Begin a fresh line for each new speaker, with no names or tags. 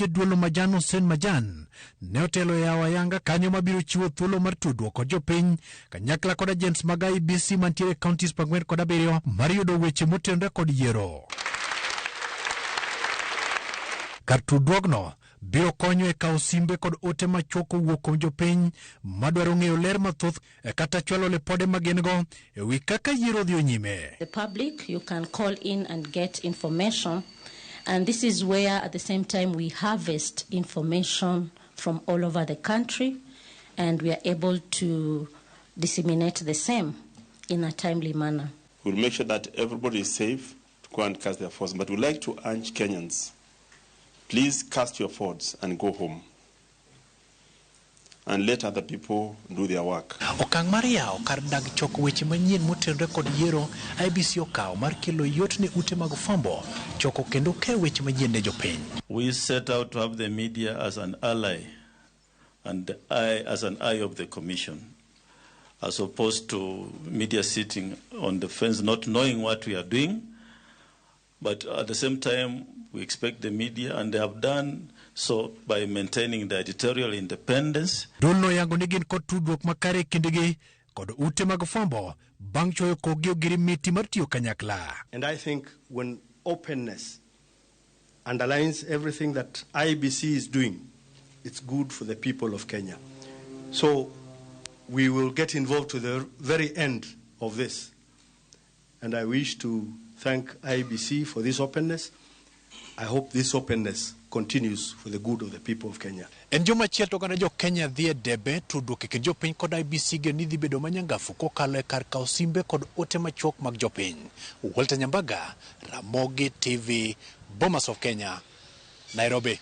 Duolo Majano Sen Majan ne otelo Oyaw ayanga kanyo mabiro chiwo thuolo mar tudruok kod jopiny kanyakla kod agents mag IEBC mantiere counties 47 mar yudo weche motenore kod yiero. Kar tudruogno biro konyo e kawo simbe kod ote machuok wuok kuom jopiny madwaro ng'eyo ler mathoth kata chwalo lipode magin-go e wi kaka yiero dhi nyime.
The public, you can call in and get information, and this is where at the same time we harvest information from all over the country and we are able to disseminate the same in a timely manner.
We'll make sure that everybody is safe to go and cast their votes, but we'd like to urge Kenyans, please cast your votes and go home and let other people do their work.
Okang' mar yawo kar dag choko weche manyien motenore kod yiero IEBC okawo mar kelo yot ne ute mag fwambo choko kendo keyo weche manyien ne jopiny.
We set out to have the media as an ally and I as an eye of the commission, as opposed to media sitting on the fence not knowing what we are doing, but at the same time we expect the media, and they have done so by maintaining the editorial independence.
Dolno yango ni gin kod tudruok makare kindegi kod ute mag fwambo bang' choyo kogi ogiri miti mar tiyo kanyakla.
And I think when openness underlines everything that IEBC is doing, it's good for the people of Kenya. So we will get involved to the very end of this. And I wish to thank IEBC for this openness. I hope this openness continues for the good of the people of Kenya.
En joma chiel to gana jo Kenya dhie debe tudruok e kind jopiny kod IEBC geni dhi bedo manyangafu kokalo e kar kawo simbe kod ote machuok mag jopiny. Walter Nyambaga, Ramogi TV, Bomas of Kenya, Nairobi.